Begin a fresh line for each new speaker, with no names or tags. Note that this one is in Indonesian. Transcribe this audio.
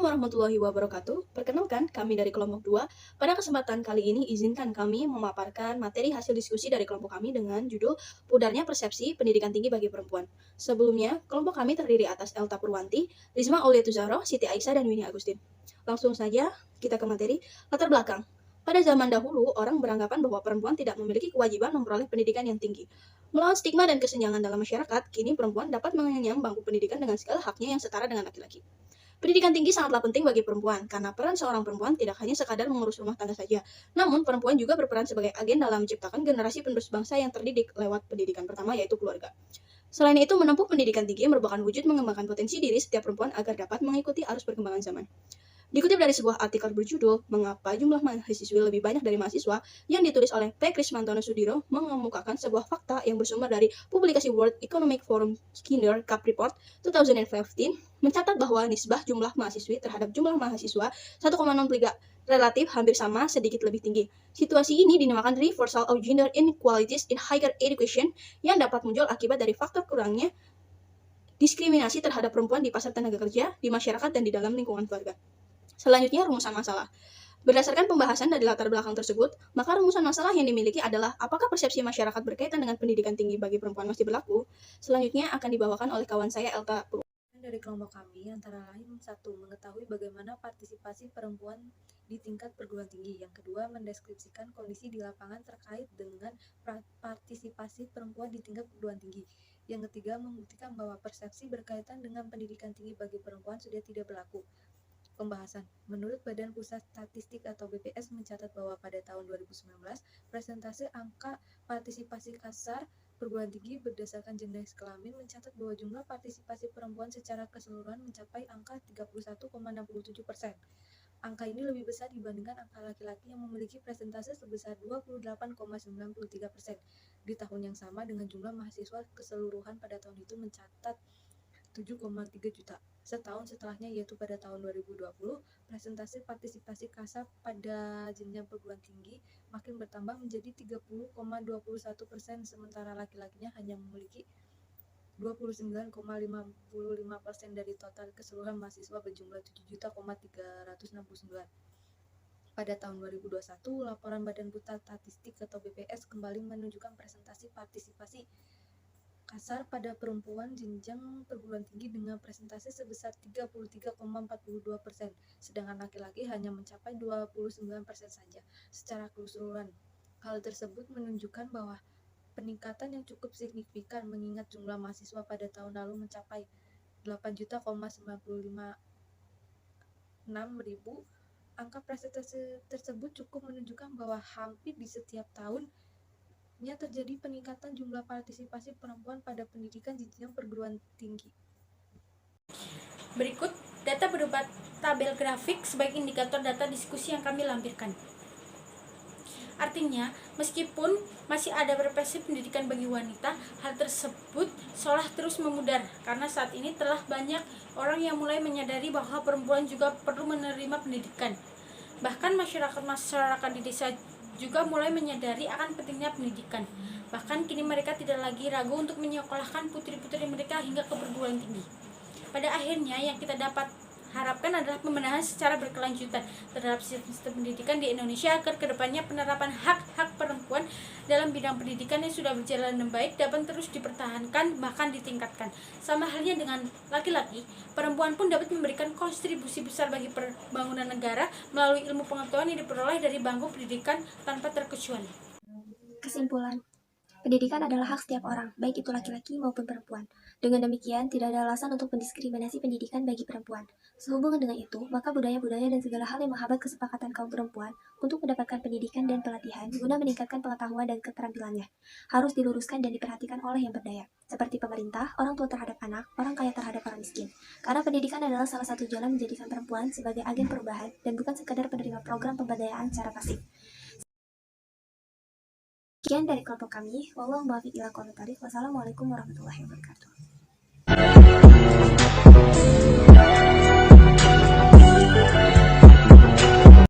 warahmatullahi wabarakatuh. Perkenalkan, kami dari kelompok 2. Pada kesempatan kali ini, izinkan kami memaparkan materi hasil diskusi dari kelompok kami dengan judul Pudarnya Persepsi Pendidikan Tinggi bagi Perempuan. Sebelumnya, kelompok kami terdiri atas Elta Purwanti, Rizma Auliatuzahro, Siti Aisyah, dan Winnie Agustin. Langsung saja, kita ke materi. Latar belakang. Pada zaman dahulu, orang beranggapan bahwa perempuan tidak memiliki kewajiban memperoleh pendidikan yang tinggi. Melawan stigma dan kesenjangan dalam masyarakat, kini perempuan dapat mengenyam bangku pendidikan dengan segala haknya yang setara dengan laki-laki. Pendidikan tinggi sangatlah penting bagi perempuan, karena peran seorang perempuan tidak hanya sekadar mengurus rumah tangga saja, namun perempuan juga berperan sebagai agen dalam menciptakan generasi penerus bangsa yang terdidik lewat pendidikan pertama, yaitu keluarga. Selain itu, menempuh pendidikan tinggi merupakan wujud mengembangkan potensi diri setiap perempuan agar dapat mengikuti arus perkembangan zaman. Dikutip dari sebuah artikel berjudul "Mengapa Jumlah Mahasiswi Lebih Banyak dari Mahasiswa" yang ditulis oleh P. Krismantono Sudiro, mengemukakan sebuah fakta yang bersumber dari publikasi World Economic Forum Skinner Cup Report 2015, mencatat bahwa nisbah jumlah mahasiswi terhadap jumlah mahasiswa 1,03 relatif hampir sama, sedikit lebih tinggi. Situasi ini dinamakan reversal of gender inequalities in higher education, yang dapat muncul akibat dari faktor kurangnya diskriminasi terhadap perempuan di pasar tenaga kerja, di masyarakat, dan di dalam lingkungan keluarga. Selanjutnya, rumusan masalah. Berdasarkan pembahasan dari latar belakang tersebut, maka rumusan masalah yang dimiliki adalah apakah persepsi masyarakat berkaitan dengan pendidikan tinggi bagi perempuan masih berlaku? Selanjutnya akan dibawakan oleh kawan saya, Elta Purwanti.
Dari kelompok kami, antara lain, satu, mengetahui bagaimana partisipasi perempuan di tingkat perguruan tinggi. Yang kedua, mendeskripsikan kondisi di lapangan terkait dengan partisipasi perempuan di tingkat perguruan tinggi. Yang ketiga, membuktikan bahwa persepsi berkaitan dengan pendidikan tinggi bagi perempuan sudah tidak berlaku. Pembahasan. Menurut Badan Pusat Statistik atau BPS mencatat bahwa pada tahun 2019, presentase angka partisipasi kasar perguruan tinggi berdasarkan jenis kelamin mencatat bahwa jumlah partisipasi perempuan secara keseluruhan mencapai angka 31,67%. Angka ini lebih besar dibandingkan angka laki-laki yang memiliki presentase sebesar 28,93%. Di tahun yang sama dengan jumlah mahasiswa keseluruhan pada tahun itu mencatat 7,3 juta. Setahun setelahnya, yaitu pada tahun 2020, presentasi partisipasi kasar pada jenjang perguruan tinggi makin bertambah menjadi 30,21%, sementara laki-lakinya hanya memiliki 29,55% dari total keseluruhan mahasiswa berjumlah 7.369. Pada tahun 2021, laporan Badan Pusat Statistik atau BPS kembali menunjukkan presentasi partisipasi kasar pada perempuan jenjang perguruan tinggi dengan presentase sebesar 33,42%, sedangkan laki-laki hanya mencapai 29% saja secara keseluruhan. Hal tersebut menunjukkan bahwa peningkatan yang cukup signifikan mengingat jumlah mahasiswa pada tahun lalu mencapai 8.956.000. Angka presentase tersebut cukup menunjukkan bahwa hampir di setiap tahun terjadi peningkatan jumlah partisipasi perempuan pada pendidikan jenjang perguruan tinggi.
Berikut data berupa tabel grafik sebagai indikator data diskusi yang kami lampirkan. Artinya, meskipun masih ada represi pendidikan bagi wanita, hal tersebut seolah terus memudar karena saat ini telah banyak orang yang mulai menyadari bahwa perempuan juga perlu menerima pendidikan. Bahkan masyarakat di desa juga mulai menyadari akan pentingnya pendidikan. Bahkan kini mereka tidak lagi ragu untuk menyekolahkan putri-putri mereka hingga ke perguruan tinggi. Pada akhirnya, yang kita dapat harapkan adalah pembenahan secara berkelanjutan terhadap sistem pendidikan di Indonesia agar kedepannya penerapan hak-hak perempuan dalam bidang pendidikan yang sudah berjalan dengan baik dapat terus dipertahankan bahkan ditingkatkan. Sama halnya dengan laki-laki, perempuan pun dapat memberikan kontribusi besar bagi pembangunan negara melalui ilmu pengetahuan yang diperoleh dari bangku pendidikan tanpa terkecuali.
Kesimpulan. Pendidikan adalah hak setiap orang, baik itu laki-laki maupun perempuan. Dengan demikian, tidak ada alasan untuk mendiskriminasi pendidikan bagi perempuan. Sehubungan dengan itu, maka budaya-budaya dan segala hal yang menghambat kesepakatan kaum perempuan untuk mendapatkan pendidikan dan pelatihan guna meningkatkan pengetahuan dan keterampilannya harus diluruskan dan diperhatikan oleh yang berdaya, seperti pemerintah, orang tua terhadap anak, orang kaya terhadap orang miskin. Karena pendidikan adalah salah satu jalan menjadikan perempuan sebagai agen perubahan dan bukan sekadar penerima program pemberdayaan secara pasif. Sekian dari kelompok kami. Wassalamualaikum warahmatullahi wabarakatuh.